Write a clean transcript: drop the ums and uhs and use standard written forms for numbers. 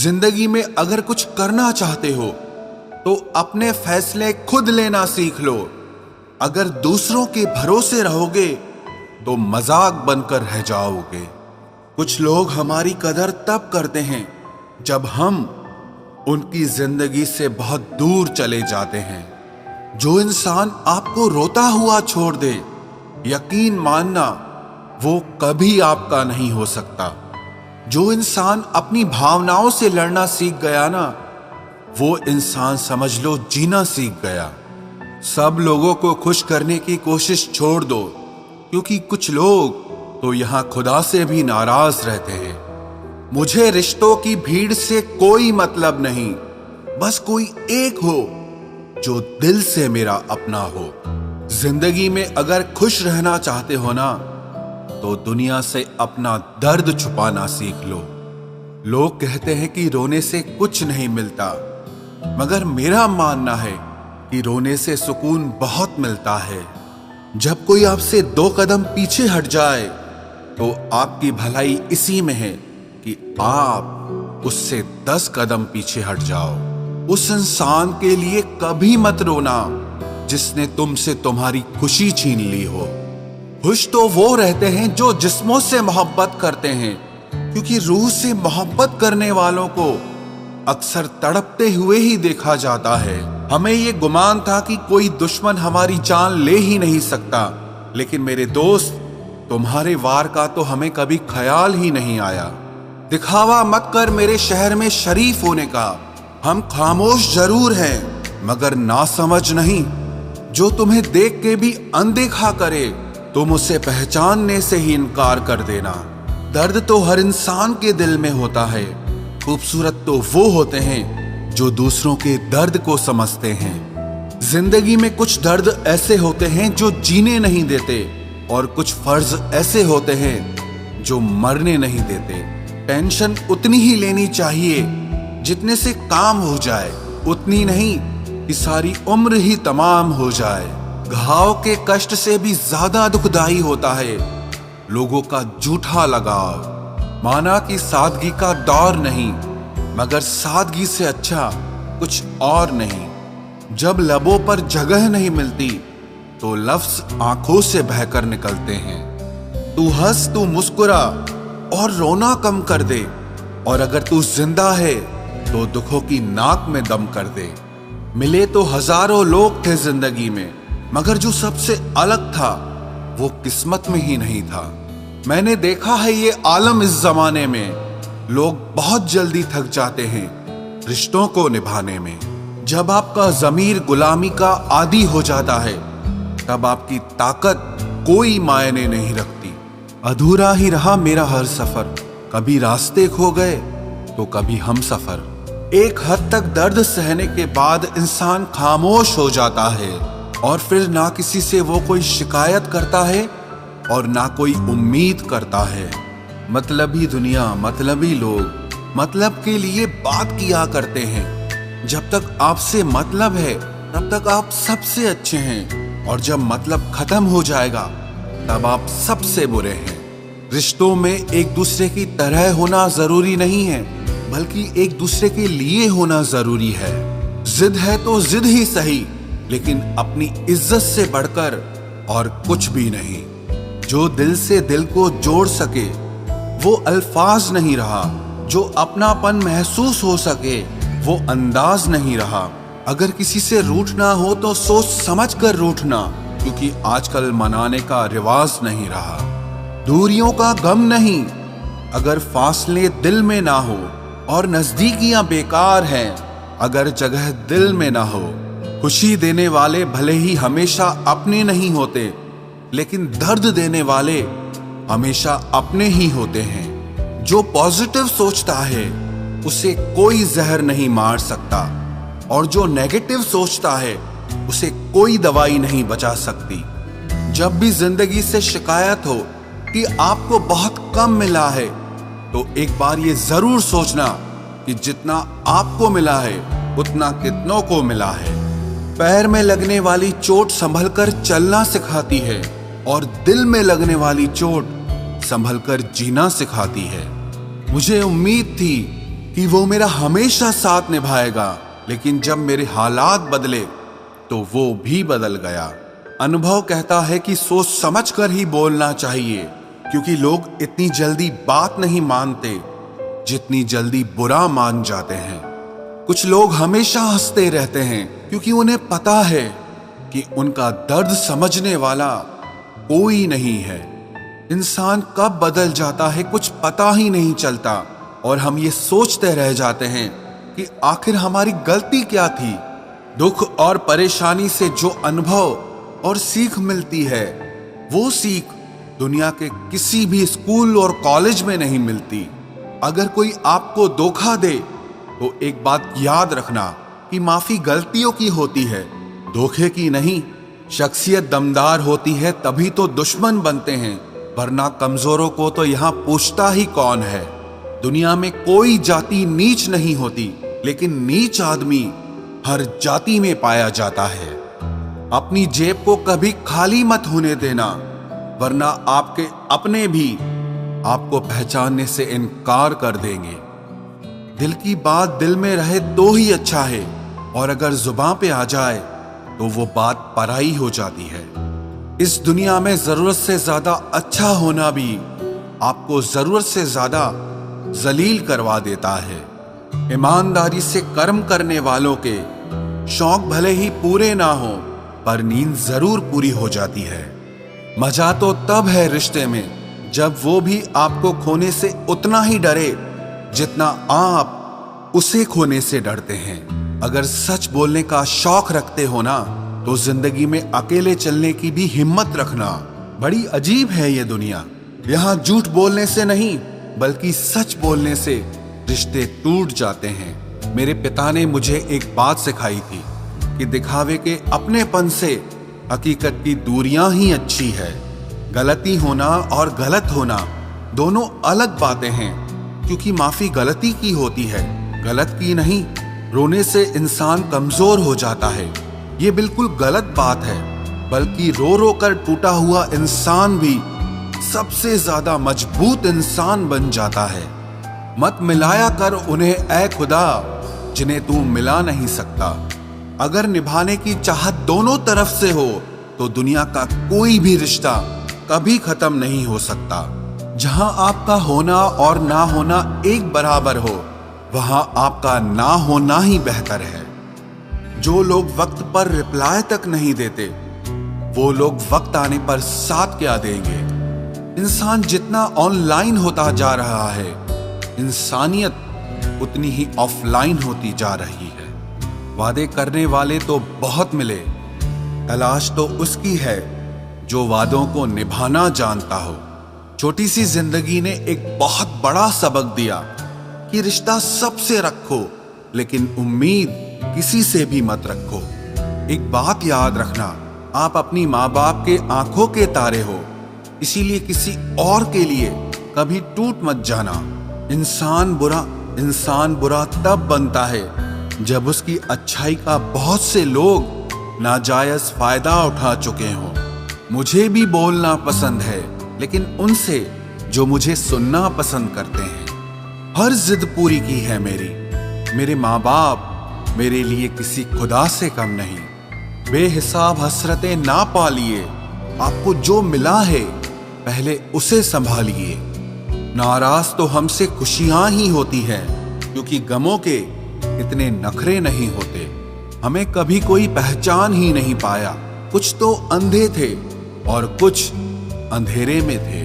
जिंदगी में अगर कुछ करना चाहते हो तो अपने फैसले खुद लेना सीख लो। अगर दूसरों के भरोसे रहोगे तो मजाक बनकर रह जाओगे। कुछ लोग हमारी कदर तब करते हैं जब हम उनकी जिंदगी से बहुत दूर चले जाते हैं। जो इंसान आपको रोता हुआ छोड़ दे, यकीन मानना वो कभी आपका नहीं हो सकता। जो इंसान अपनी भावनाओं से लड़ना सीख गया ना, वो इंसान समझ लो जीना सीख गया। सब लोगों को खुश करने की कोशिश छोड़ दो, क्योंकि कुछ लोग तो यहां खुदा से भी नाराज रहते हैं। मुझे रिश्तों की भीड़ से कोई मतलब नहीं, बस कोई एक हो जो दिल से मेरा अपना हो। जिंदगी में अगर खुश रहना चाहते हो ना, तो दुनिया से अपना दर्द छुपाना सीख लो। लोग कहते हैं कि रोने से कुछ नहीं मिलता, मगर मेरा मानना है कि रोने से सुकून बहुत मिलता है। जब कोई आपसे 2 कदम पीछे हट जाए तो आपकी भलाई इसी में है कि आप उससे 10 कदम पीछे हट जाओ। उस इंसान के लिए कभी मत रोना जिसने तुमसे तुम्हारी खुशी छीन ली हो। खुश तो वो रहते हैं जो जिस्मों से मोहब्बत करते हैं, क्योंकि रूह से मोहब्बत करने वालों को अक्सर तड़पते हुए ही देखा जाता है। हमें ये गुमान था कि कोई दुश्मन हमारी जान ले ही नहीं सकता, लेकिन मेरे दोस्त, तुम्हारे वार का तो हमें कभी ख्याल ही नहीं आया। दिखावा मत कर मेरे शहर में शरीफ होने का। हम खामोश जरूर हैं, मगर नासमझ नहीं। जो तुम्हें देख के भी अनदेखा करे, तुम उसे पहचानने से ही इनकार कर देना। दर्द तो हर इंसान के दिल में होता है। खूबसूरत तो वो होते हैं जो दूसरों के दर्द को समझते हैं। जिंदगी में कुछ दर्द ऐसे होते हैं जो जीने नहीं देते, और कुछ फर्ज ऐसे होते हैं जो मरने नहीं देते। टेंशन उतनी ही लेनी चाहिए जितने से काम हो जाए, उतनी नहीं कि सारी उम्र ही तमाम हो जाए। घाव के कष्ट से भी ज्यादा दुखदाई होता है लोगों का झूठा लगाव। माना कि सादगी का दौर नहीं, मगर सादगी से अच्छा कुछ और नहीं। जब लबों पर जगह नहीं मिलती तो लफ्ज आंखों से बहकर निकलते हैं। तू हंस, तू मुस्कुरा और रोना कम कर दे, और अगर तू जिंदा है तो दुखों की नाक में दम कर दे। मिले तो हजारों लोग थे जिंदगी में, मगर जो सबसे अलग था वो किस्मत में ही नहीं था। मैंने देखा है ये आलम इस जमाने में, लोग बहुत जल्दी थक जाते हैं रिश्तों को निभाने में। जब आपका ज़मीर गुलामी का आदी हो जाता है, तब आपकी ताकत कोई मायने नहीं रखती। अधूरा ही रहा मेरा हर सफर, कभी रास्ते खो गए तो कभी हम सफर। एक हद तक दर्द सहने के बाद इंसान खामोश हो जाता है, और फिर ना किसी से वो कोई शिकायत करता है और ना कोई उम्मीद करता है। मतलबी दुनिया, मतलबी लोग मतलब के लिए बात किया करते हैं। जब तक आपसे मतलब है तब तक आप सबसे अच्छे हैं, और जब मतलब खत्म हो जाएगा तब आप सबसे बुरे हैं। रिश्तों में एक दूसरे की तरह होना जरूरी नहीं है, बल्कि एक दूसरे के लिए होना जरूरी है। जिद है तो जिद ही सही, लेकिन अपनी इज्जत से बढ़कर और कुछ भी नहीं। जो दिल से दिल को जोड़ सके वो अल्फाज नहीं रहा, जो अपनापन महसूस हो सके वो अंदाज नहीं रहा। अगर किसी से रूठना हो तो सोच समझ कर रूठना, क्योंकि आजकल मनाने का रिवाज नहीं रहा। दूरियों का गम नहीं अगर फासले दिल में ना हो, और नजदीकियां बेकार हैं अगर जगह दिल में ना हो। खुशी देने वाले भले ही हमेशा अपने नहीं होते, लेकिन दर्द देने वाले हमेशा अपने ही होते हैं। जो पॉजिटिव सोचता है उसे कोई जहर नहीं मार सकता, और जो नेगेटिव सोचता है उसे कोई दवाई नहीं बचा सकती। जब भी जिंदगी से शिकायत हो कि आपको बहुत कम मिला है, तो एक बार ये जरूर सोचना कि जितना आपको मिला है उतना कितनों को मिला है। पैर में लगने वाली चोट संभलकर चलना सिखाती है, और दिल में लगने वाली चोट संभलकर जीना सिखाती है। मुझे उम्मीद थी कि वो मेरा हमेशा साथ निभाएगा, लेकिन जब मेरे हालात बदले तो वो भी बदल गया। अनुभव कहता है कि सोच समझ कर ही बोलना चाहिए, क्योंकि लोग इतनी जल्दी बात नहीं मानते जितनी जल्दी बुरा मान जाते हैं। कुछ लोग हमेशा हंसते रहते हैं क्योंकि उन्हें पता है कि उनका दर्द समझने वाला कोई नहीं है। इंसान कब बदल जाता है कुछ पता ही नहीं चलता, और हम ये सोचते रह जाते हैं कि आखिर हमारी गलती क्या थी। दुख और परेशानी से जो अनुभव और सीख मिलती है, वो सीख दुनिया के किसी भी स्कूल और कॉलेज में नहीं मिलती। अगर कोई आपको धोखा दे तो एक बात याद रखना कि माफी गलतियों की होती है, धोखे की नहीं। शख्सियत दमदार होती है तभी तो दुश्मन बनते हैं, वरना कमजोरों को तो यहाँ पूछता ही कौन है। दुनिया में कोई जाति नीच नहीं होती, लेकिन नीच आदमी हर जाति में पाया जाता है। अपनी जेब को कभी खाली मत होने देना, वरना आपके अपने भी आपको पहचानने से इनकार कर देंगे। दिल की बात दिल में रहे तो ही अच्छा है, और अगर जुबान पे आ जाए तो वो बात पराई हो जाती है। इस दुनिया में जरूरत से ज्यादा अच्छा होना भी आपको जरूरत से ज्यादा जलील करवा देता है। ईमानदारी से कर्म करने वालों के शौक भले ही पूरे ना हो, पर नींद जरूर पूरी हो जाती है। मजा तो तब है रिश्ते में जब वो भी आपको खोने से उतना ही डरे जितना आप उसे खोने से डरते हैं। अगर सच बोलने का शौक रखते हो ना, तो जिंदगी में अकेले चलने की भी हिम्मत रखना। बड़ी अजीब है ये दुनिया। यहाँ झूठ बोलने से नहीं, बल्कि सच बोलने से रिश्ते टूट जाते हैं। मेरे पिता ने मुझे एक बात सिखाई थी कि दिखावे के अपनेपन से हकीकत की दूरियां ही अच्छी है। गलती होना और गलत होना दोनों अलग बातें हैं, क्योंकि माफी गलती की होती है, गलत की नहीं। रोने से इंसान कमजोर हो जाता है, ये बिल्कुल गलत बात है। बल्कि रो रो कर टूटा हुआ इंसान भी सबसे ज्यादा मजबूत इंसान बन जाता है। मत मिलाया कर उन्हें ऐ खुदा जिन्हें तू मिला नहीं सकता। अगर निभाने की चाहत दोनों तरफ से हो तो दुनिया का कोई भी रिश्ता कभी खत्म नहीं हो सकता। जहां आपका होना और ना होना एक बराबर हो, वहां आपका ना होना ही बेहतर है। जो लोग वक्त पर रिप्लाई तक नहीं देते, वो लोग वक्त आने पर साथ क्या देंगे। इंसान जितना ऑनलाइन होता जा रहा है, इंसानियत उतनी ही ऑफलाइन होती जा रही है। वादे करने वाले तो बहुत मिले, तलाश तो उसकी है जो वादों को निभाना जानता हो। छोटी सी जिंदगी ने एक बहुत बड़ा सबक दिया कि रिश्ता सबसे रखो, लेकिन उम्मीद किसी से भी मत रखो। एक बात याद रखना, आप अपनी माँ बाप के आंखों के तारे हो, इसीलिए किसी और के लिए कभी टूट मत जाना। इंसान बुरा तब बनता है जब उसकी अच्छाई का बहुत से लोग नाजायज फायदा उठा चुके हों। मुझे भी बोलना पसंद है, लेकिन उनसे जो मुझे सुनना पसंद करते हैं। हर जिद पूरी की है मेरे माँ बाप मेरे लिए किसी खुदा से कम नहीं। बेहिसाब हसरतें ना पालिए, आपको जो मिला है पहले उसे संभालिए। नाराज तो हमसे खुशियां ही होती है, क्योंकि गमों के इतने नखरे नहीं होते। हमें कभी कोई पहचान ही नहीं पाया। कुछ तो अंधे थे और कुछ अंधेरे में थे।